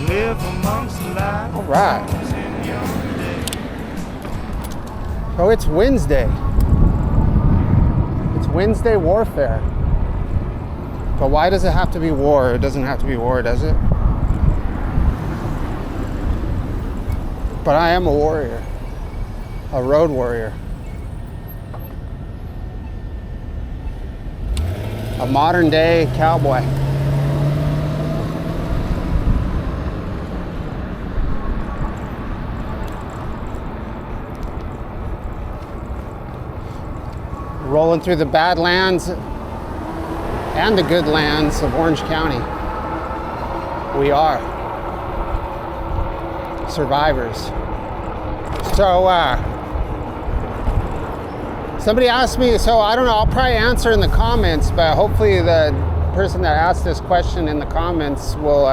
live amongst the light. All right. Oh, it's Wednesday. It's Wednesday warfare. But why does it have to be war? It doesn't have to be war, does it? But I am a warrior. A road warrior. A modern day cowboy. Rolling through the bad lands and the good lands of Orange County. We are survivors. So, somebody asked me, so I don't know, I'll probably answer in the comments, but hopefully the person that asked this question in the comments will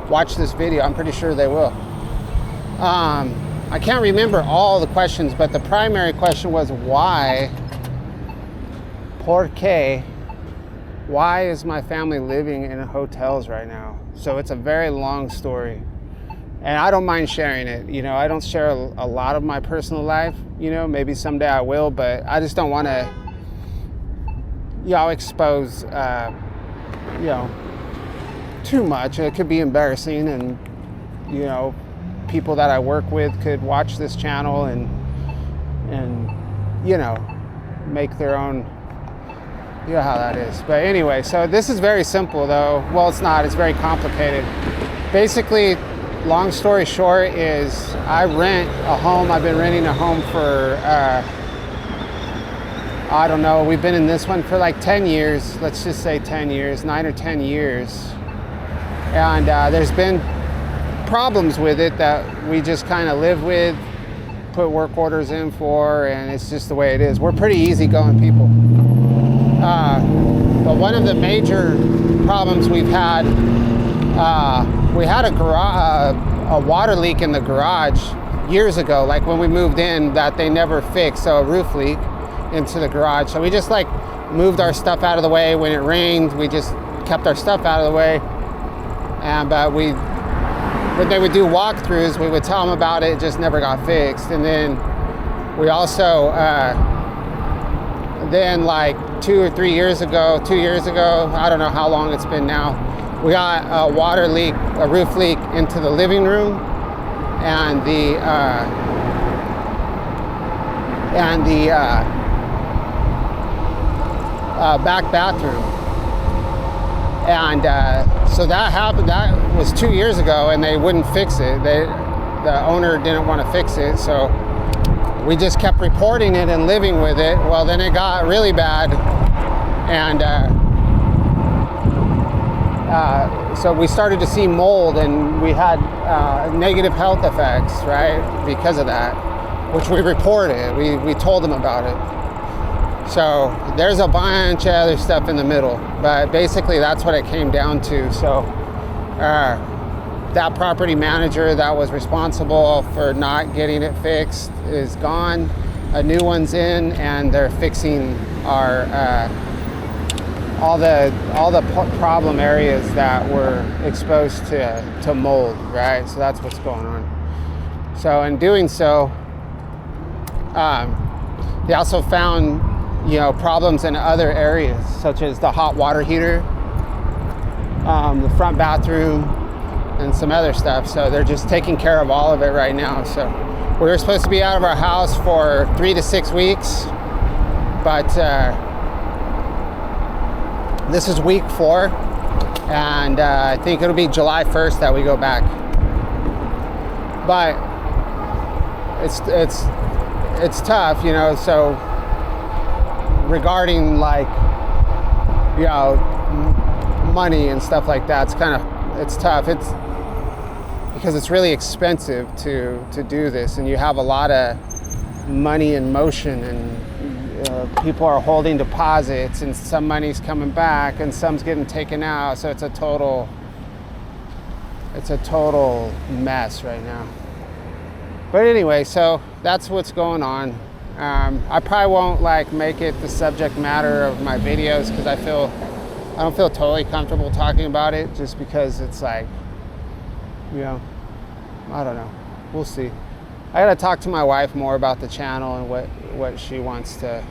watch this video. I'm pretty sure they will. I can't remember all the questions, but the primary question was why, por qué, why is my family living in hotels right now? So it's a very long story. And I don't mind sharing it. You know, I don't share a lot of my personal life. You know, maybe someday I will, but I just don't want to, expose, too much. It could be embarrassing, and, people that I work with could watch this channel and make their own, you know how that is. But anyway, so this is very simple though. Well, it's not, it's very complicated. Basically, long story short is I rent a home. I've been renting a home for, I don't know, we've been in this one for like 10 years. Let's just say 10 years, 9 or 10 years. And there's been problems with it that we just kind of live with, put work orders in for, and it's just the way it is. We're pretty easygoing people. But one of the major problems we've had, we had a water leak in the garage years ago, like when we moved in, that they never fixed, so a roof leak into the garage. So we just like moved our stuff out of the way. When it rained, we just kept our stuff out of the way. And but when they would do walkthroughs, we would tell them about it. It just never got fixed. And then we also, then like 2 or 3 years ago, 2 years ago, I don't know how long it's been now, we got a water leak, a roof leak into the living room and the back bathroom. And so that happened, that was 2 years ago, and they wouldn't fix it. The owner didn't want to fix it, so we just kept reporting it and living with it. Well, then it got really bad, and so we started to see mold, and we had negative health effects, right, because of that, which we reported. We told them about it. So there's a bunch of other stuff in the middle, but basically that's what it came down to. So that property manager that was responsible for not getting it fixed is gone. A new one's in, and they're fixing our all the problem areas that were exposed to mold, right? So that's what's going on. So in doing so, they also found problems in other areas, such as the hot water heater, the front bathroom, and some other stuff. So they're just taking care of all of it right now. So we were supposed to be out of our house for 3 to 6 weeks, but this is week 4, and I think it'll be July 1st that we go back. But it's tough, so regarding like money and stuff like that, it's tough. It's because it's really expensive to do this, and you have a lot of money in motion, and people are holding deposits, and some money's coming back and some's getting taken out. So it's a total mess right now. But anyway, so that's what's going on. I probably won't make it the subject matter of my videos, because I don't feel totally comfortable talking about it, just because it's I don't know. We'll see. I gotta talk to my wife more about the channel and what she wants to,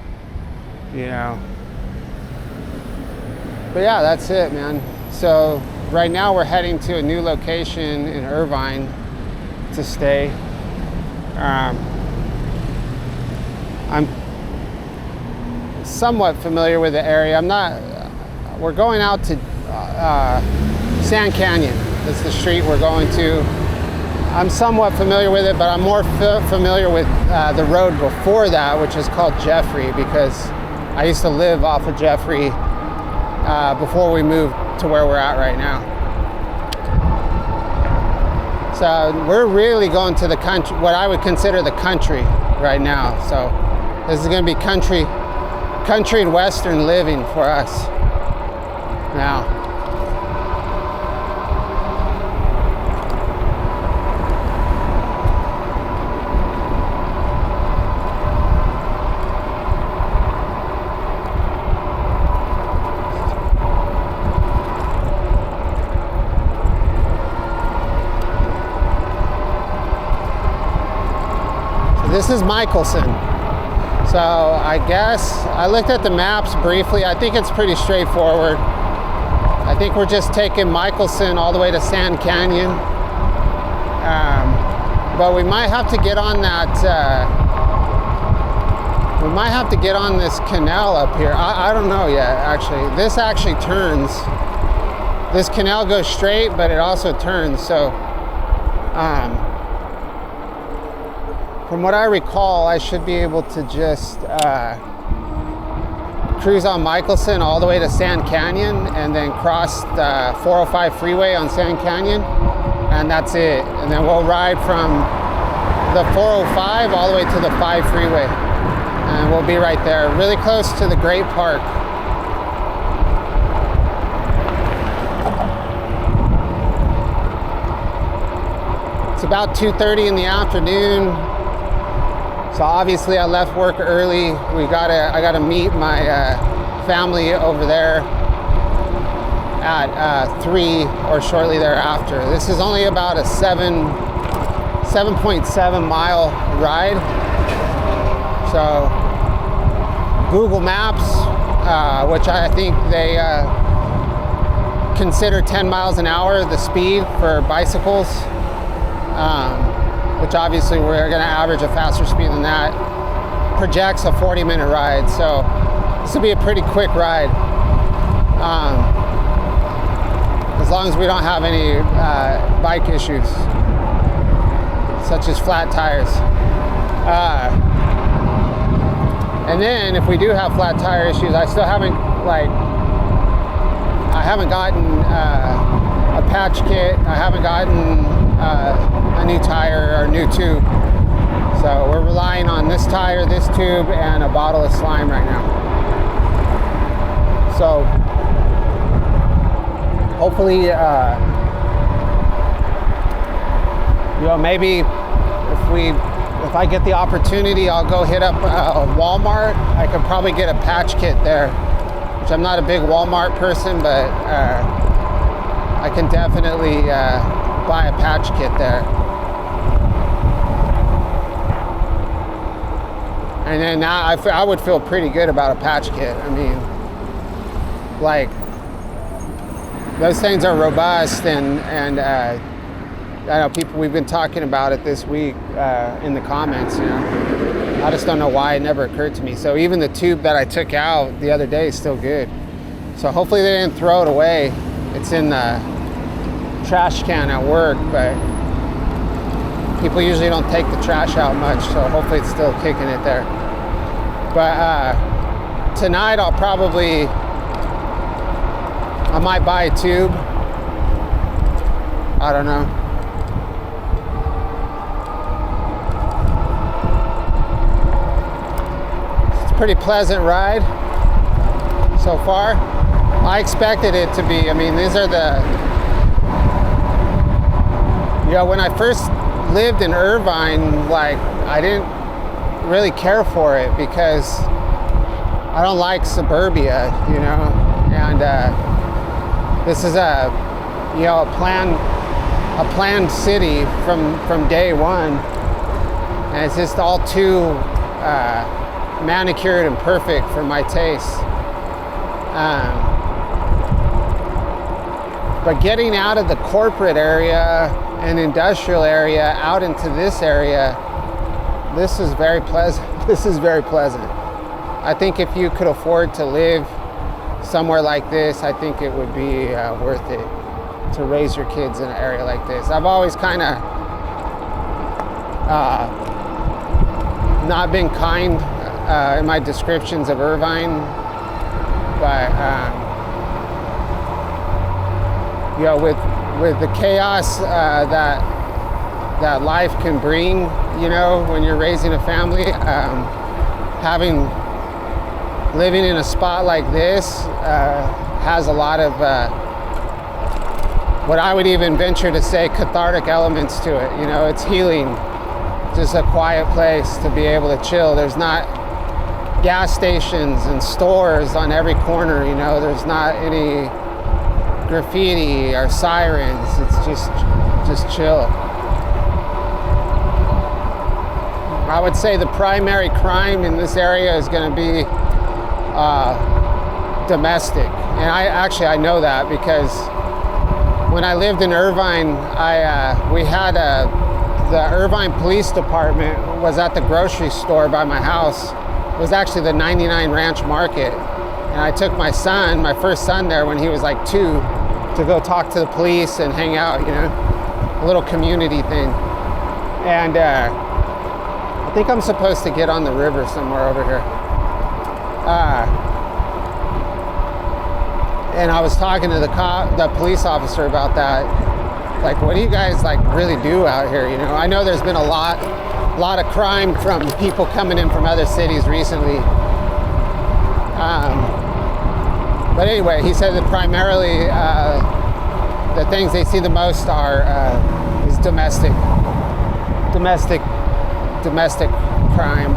But yeah, that's it, man. So right now we're heading to a new location in Irvine to stay. I'm somewhat familiar with the area. We're going out to Sand Canyon. That's the street we're going to. I'm somewhat familiar with it, but I'm more familiar with the road before that, which is called Jeffrey, because I used to live off of Jeffrey before we moved to where we're at right now. So we're really going to the country, what I would consider the country right now. So this is going to be country and western living for us now. This is Michelson. So I guess I looked at the maps briefly. I think it's pretty straightforward. I think we're just taking Michelson all the way to Sand Canyon. But we might have to get on that, we might have to get on this canal up here. I don't know yet, actually. This actually turns. This canal goes straight, but it also turns. So, from what I recall, I should be able to just cruise on Michelson all the way to Sand Canyon and then cross the 405 freeway on Sand Canyon, and that's it. And then we'll ride from the 405 all the way to the 5 freeway, and we'll be right there, really close to the Great Park. It's about 2:30 in the afternoon. So obviously I left work early. I gotta meet my family over there at 3 or shortly thereafter. This is only about a 7.7 mile ride. So Google Maps, which I think they consider 10 miles an hour the speed for bicycles. Which obviously we're going to average a faster speed than that, projects a 40-minute ride. So this will be a pretty quick ride, as long as we don't have any bike issues, such as flat tires. And then if we do have flat tire issues, I haven't gotten a patch kit. I haven't gotten a new tire or new tube. So we're relying on this tire, this tube, and a bottle of slime right now. So hopefully, maybe if I get the opportunity, I'll go hit up Walmart. I could probably get a patch kit there, which I'm not a big Walmart person, but I can definitely buy a patch kit there. And then now I would feel pretty good about a patch kit. I mean, like, those things are robust, and I know we've been talking about it this week in the comments, I just don't know why it never occurred to me. So even the tube that I took out the other day is still good. So hopefully they didn't throw it away. It's in the trash can at work, but people usually don't take the trash out much, so hopefully it's still kicking it there. But tonight I might buy a tube. I don't know. It's a pretty pleasant ride so far. I expected it to be. I mean, these are when I first lived in Irvine, I didn't really care for it because I don't like suburbia, and this is a plan a planned city from day one, and it's just all too manicured and perfect for my taste. But getting out of the corporate area and industrial area out into this area, this is very pleasant. This is very pleasant. I think if you could afford to live somewhere like this, I think it would be worth it to raise your kids in an area like this. I've always kind of not been kind in my descriptions of Irvine, but you know, with the chaos that life can bring, you know, when you're raising a family, living in a spot like this has a lot of what I would even venture to say cathartic elements to it. You know, it's healing, just a quiet place to be able to chill. There's not gas stations and stores on every corner, you know, there's not any graffiti or sirens. It's just chill. I would say the primary crime in this area is going to be domestic, and I know that because when I lived in Irvine, we had the Irvine Police Department was at the grocery store by my house. It was actually the 99 Ranch Market, and I took my son, my first son, there when he was like 2 to go talk to the police and hang out, you know, a little community thing. And I think I'm supposed to get on the river somewhere over here. And I was talking to the police officer about that. Like, what do you guys like really do out here? You know, I know there's been a lot of crime from people coming in from other cities recently. But anyway, he said that primarily the things they see the most is domestic crime.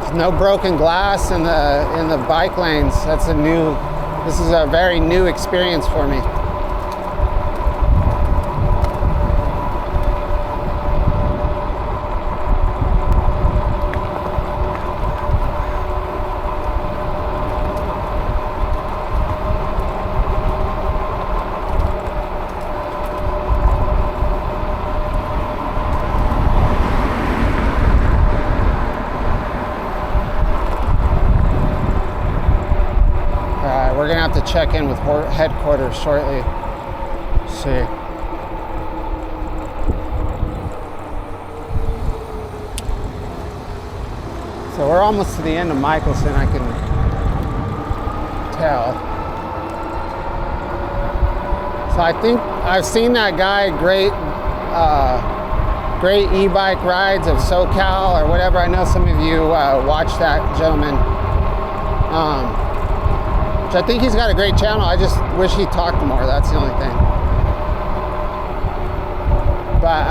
There's no broken glass in the bike lanes. This is a very new experience for me. We're gonna have to check in with headquarters shortly. Let's see. So we're almost to the end of Michelson, I can tell. So I think I've seen that guy, great e-bike rides of SoCal or whatever. I know some of you watch that gentleman. Which I think he's got a great channel. I just wish he talked more. That's the only thing. But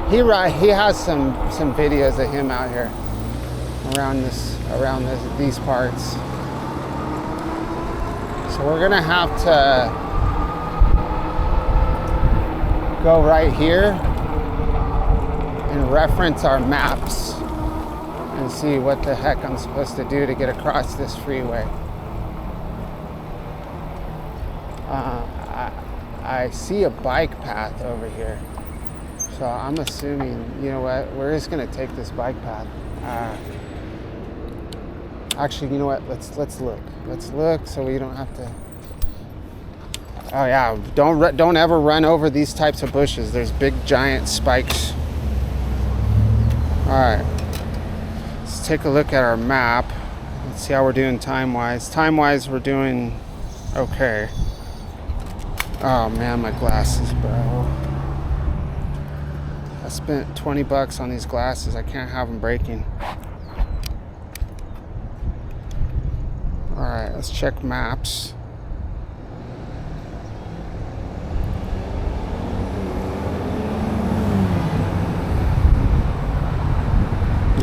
he has some videos of him out here around these parts. So we're gonna have to go right here and reference our maps and see what the heck I'm supposed to do to get across this freeway. I see a bike path over here, so I'm assuming, you know what, we're just gonna take this bike path. Actually, you know what, let's look so we don't have to. Oh yeah, don't ever run over these types of bushes. There's big giant spikes. All right, let's take a look at our map. Let's see how we're doing time-wise. Time-wise, we're doing okay. Oh man, my glasses, bro. I spent 20 bucks on these glasses. I can't have them breaking. All right, let's check maps.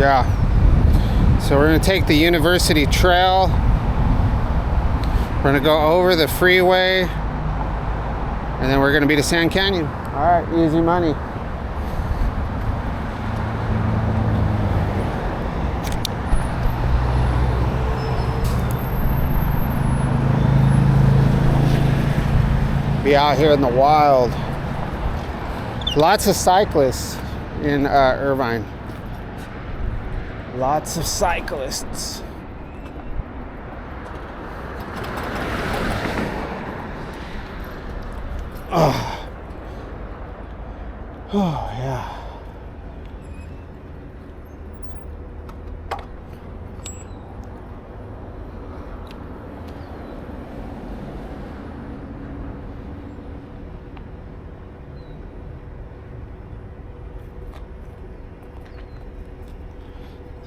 Yeah. So we're gonna take the University Trail. We're gonna go over the freeway, and then we're gonna be to Sand Canyon. All right, easy money. Be out here in the wild. Lots of cyclists in Irvine. Lots of cyclists. Oh, oh yeah.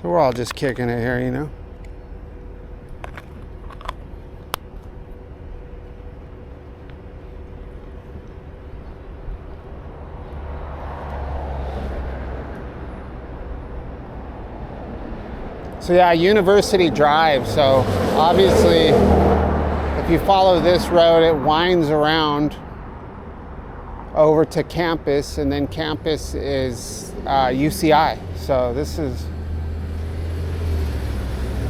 So we're all just kicking it here, you know. So yeah, University Drive. So obviously, if you follow this road, it winds around over to campus, and then campus is UCI. So this is,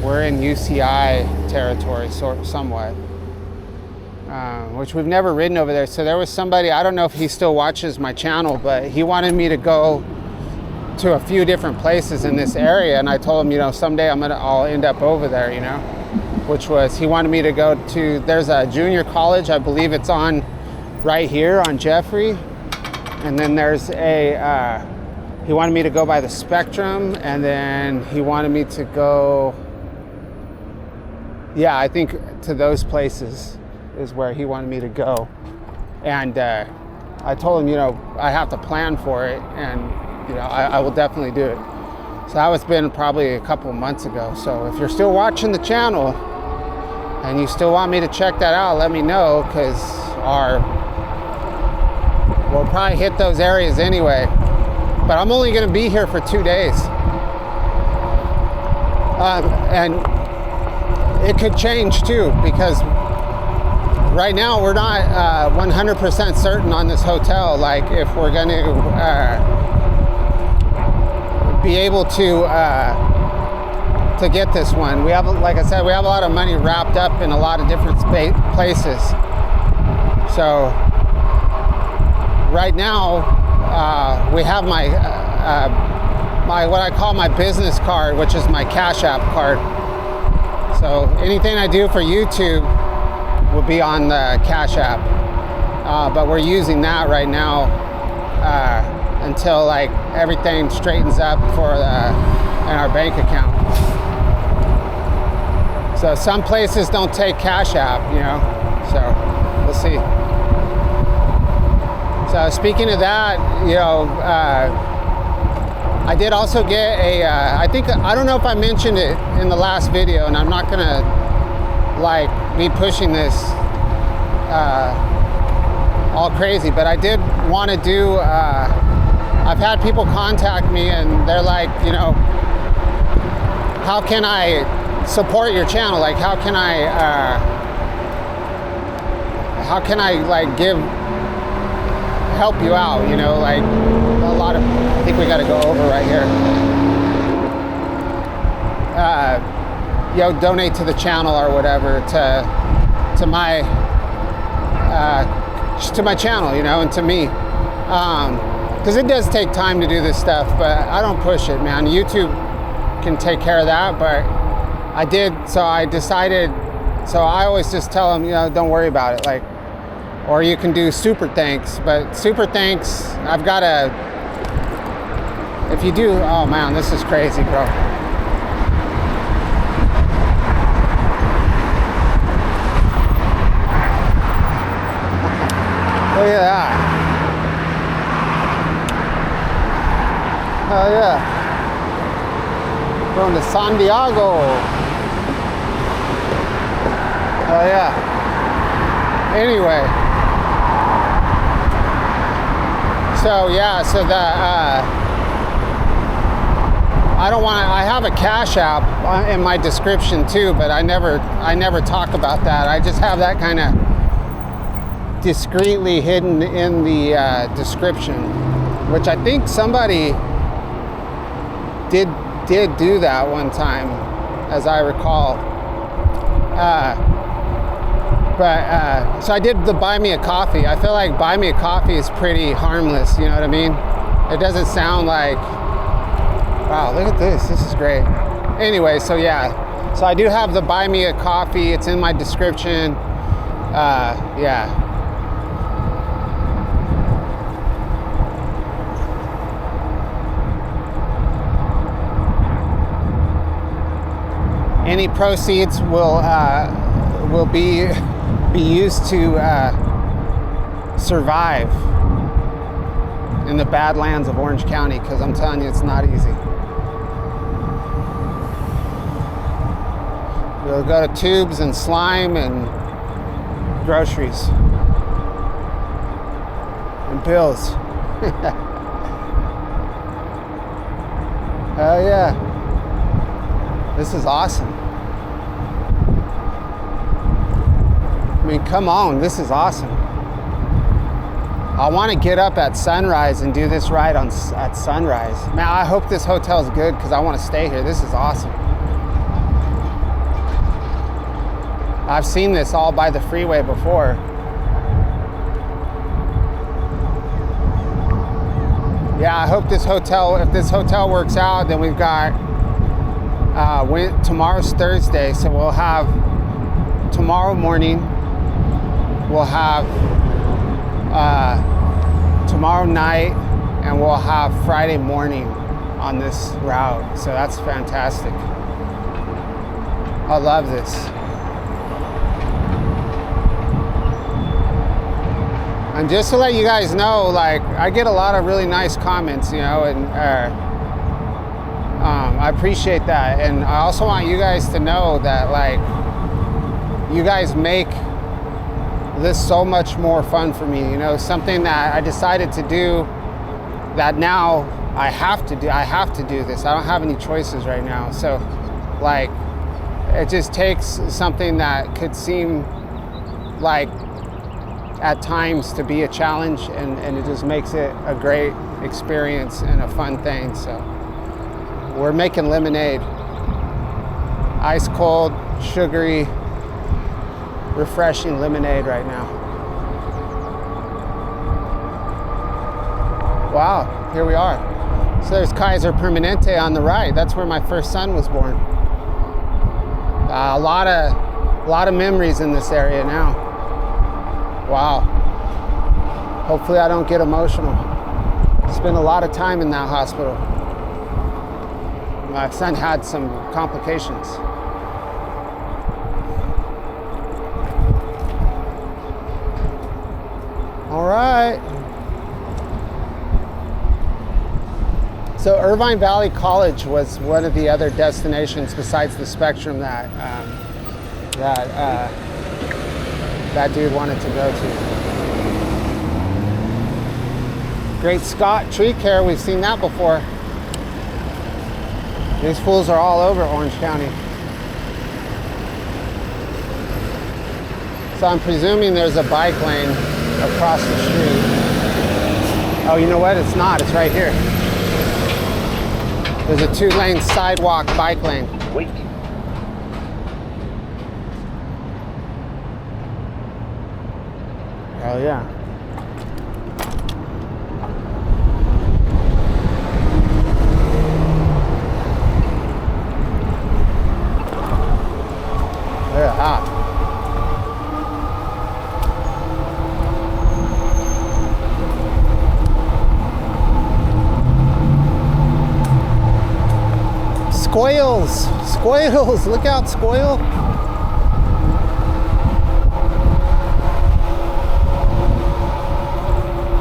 we're in UCI territory, somewhat, which we've never ridden over there. So there was somebody, I don't know if he still watches my channel, but he wanted me to go to a few different places in this area, and I told him, you know, someday I'll end up over there, you know, which was, he wanted me to go to, there's a junior college, I believe it's on right here on Jeffrey, and then there's a, he wanted me to go by the Spectrum, and then he wanted me to go, yeah, I think to those places is where he wanted me to go. And I told him, you know, I have to plan for it, and you know, I will definitely do it. So that was been probably a couple months ago. So if you're still watching the channel and you still want me to check that out, let me know, because we'll probably hit those areas anyway. But I'm only gonna be here for 2 days. And it could change too, because right now we're not 100% certain on this hotel, like if we're gonna be able to get this one. We have, like I said, we have a lot of money wrapped up in a lot of different places. So right now we have my what I call my business card, which is my Cash App card. So anything I do for YouTube will be on the Cash App, but we're using that right now until like everything straightens up for in our bank account. So some places don't take Cash App, you know, so we'll see. So speaking of that, you know, I did also get a, I don't know if I mentioned it in the last video, and I'm not gonna like be pushing this all crazy, but I did want to do, I've had people contact me and they're like, you know, how can I support your channel? Like, how can I like help you out, you know, like a lot of, I think we got to go over right here. You know, donate to the channel or whatever, to my channel, you know, and to me. Because it does take time to do this stuff, but I don't push it, man. YouTube can take care of that, but I did, so I decided, so I always just tell them, you know, don't worry about it, like, or you can do super thanks, but super thanks, I've got to, if you do, oh man, this is crazy, bro. Look at that. Oh yeah. Going to San Diego. Oh yeah. Anyway. So yeah, so the I don't want to. I have a Cash App in my description too, but I never talk about that. I just have that kind of discreetly hidden in the description, which I think somebody did do that one time, as I recall. So I did the buy me a coffee. I feel like buy me a coffee is pretty harmless. You know what I mean? It doesn't sound like, wow, look at this. This is great. Anyway, so yeah. So I do have the buy me a coffee. It's in my description. Yeah. Any proceeds will be used to survive in the Badlands of Orange County, because I'm telling you, it's not easy. We'll go to tubes and slime and groceries and bills. Hell yeah. This is awesome. I mean, come on, this is awesome. I want to get up at sunrise and do this ride at sunrise. Man, I hope this hotel is good because I want to stay here. This is awesome. I've seen this all by the freeway before. Yeah, I hope this hotel, if this hotel works out, then we've got, tomorrow's Thursday, so we'll have tomorrow morning, we'll have tomorrow night, and we'll have Friday morning on this route. So that's fantastic. I love this. And just to let you guys know, like, I get a lot of really nice comments, you know, and I appreciate that. And I also want you guys to know that, like, you guys make this so much more fun for me. You know, something that I decided to do that now I have to do. I have to do this. I don't have any choices right now. So, like, it just takes something that could seem like at times to be a challenge, and it just makes it a great experience and a fun thing. So we're making lemonade, ice cold, sugary, refreshing lemonade right now. Wow, here we are. So there's Kaiser Permanente on the right. That's where my first son was born. A lot of memories in this area now. Wow. Hopefully I don't get emotional. Spent a lot of time in that hospital. My son had some complications. All right. So Irvine Valley College was one of the other destinations besides the Spectrum that that dude wanted to go to. Great Scott Tree Care, we've seen that before. These fools are all over Orange County. So I'm presuming there's a bike lane across the street. Oh, you know what? It's not. It's right here. There's a 2-lane sidewalk bike lane. Wait. Hell yeah. They're hot. Squirrels! Squirrels! Look out, squirrel!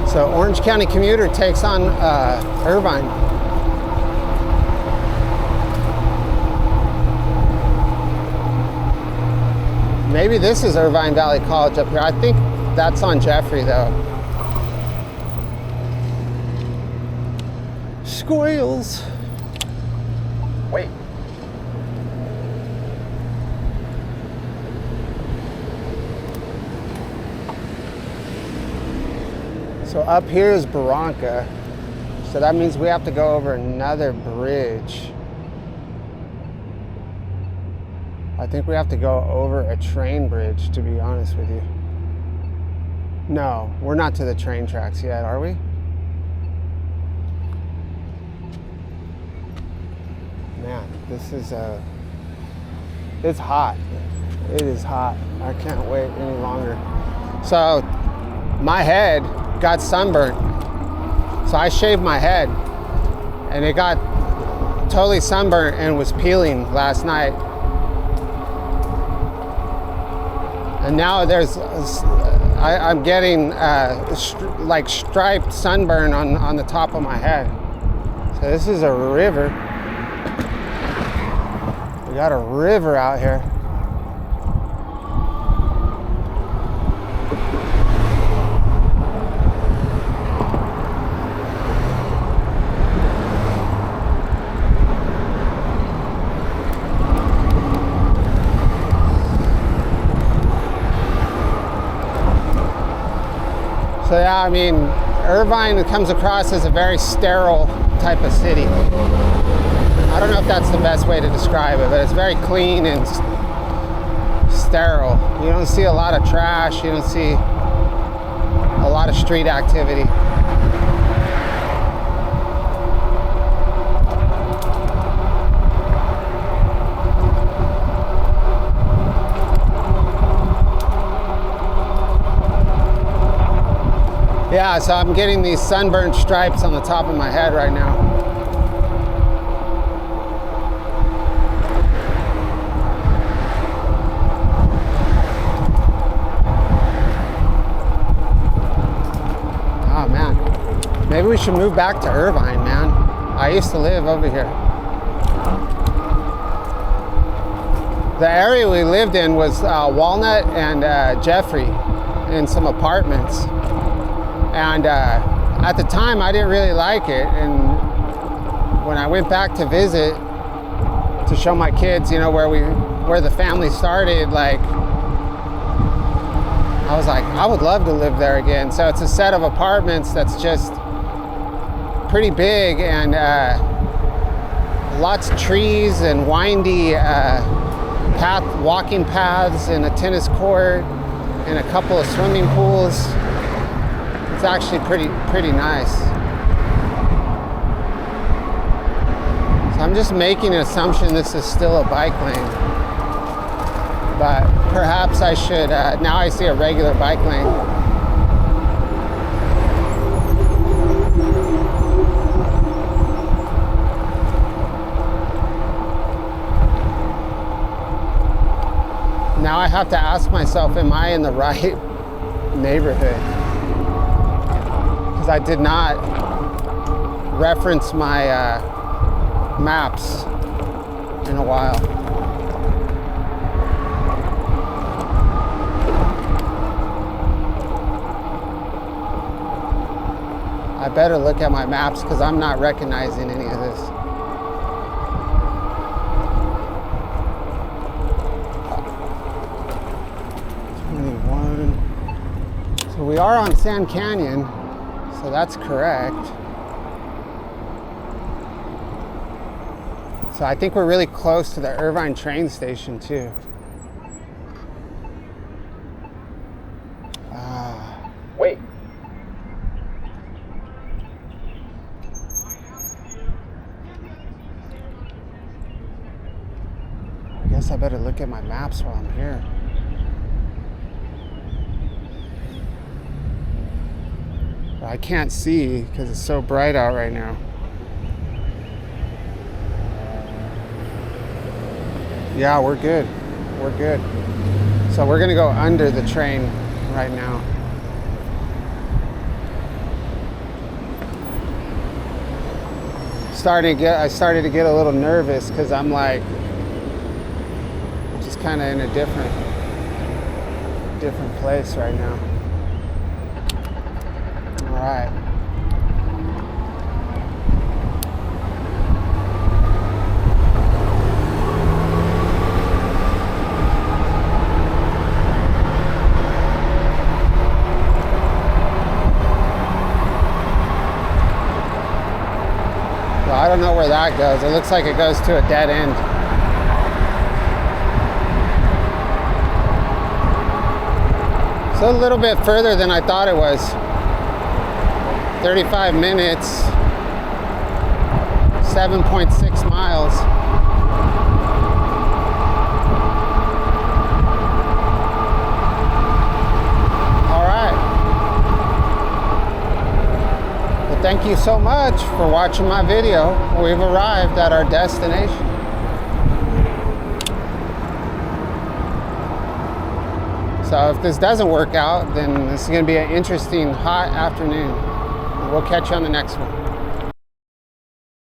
So Orange County Commuter takes on Irvine. Maybe this is Irvine Valley College up here. I think that's on Jeffrey though. Squirrels. Wait. So up here is Barranca. So that means we have to go over another bridge. I think we have to go over a train bridge, to be honest with you. No, we're not to the train tracks yet, are we? Man, this is it's hot. It is hot. I can't wait any longer. So my head got sunburned. So I shaved my head and it got totally sunburned and was peeling last night. And now I'm getting like striped sunburn on the top of my head. So this is a river. We got a river out here. So yeah, I mean, Irvine comes across as a very sterile type of city. I don't know if that's the best way to describe it, but it's very clean and sterile. You don't see a lot of trash. You don't see a lot of street activity. Yeah, so I'm getting these sunburned stripes on the top of my head right now. Oh man, maybe we should move back to Irvine, man. I used to live over here. The area we lived in was Walnut and Jeffrey, in some apartments. And at the time, I didn't really like it. And when I went back to visit to show my kids, you know, where the family started, like, I was like, I would love to live there again. So it's a set of apartments that's just pretty big and lots of trees and windy walking paths and a tennis court and a couple of swimming pools. It's actually pretty nice. So I'm just making an assumption this is still a bike lane. But perhaps I should, now I see a regular bike lane. Now I have to ask myself, am I in the right neighborhood? I did not reference my maps in a while. I better look at my maps because I'm not recognizing any of this. So we are on Sand Canyon. So that's correct. So I think we're really close to the Irvine train station too. Wait. I guess I better look at my maps while I'm here. I can't see because it's so bright out right now. Yeah, we're good. We're good. So we're gonna go under the train right now. I started to get a little nervous because I'm like just kind of in a different place right now. All right. Well, I don't know where that goes. It looks like it goes to a dead end. It's a little bit further than I thought it was. 35 minutes, 7.6 miles. All right. Well, thank you so much for watching my video. We've arrived at our destination. So if this doesn't work out, then this is going to be an interesting hot afternoon. We'll catch you on the next one.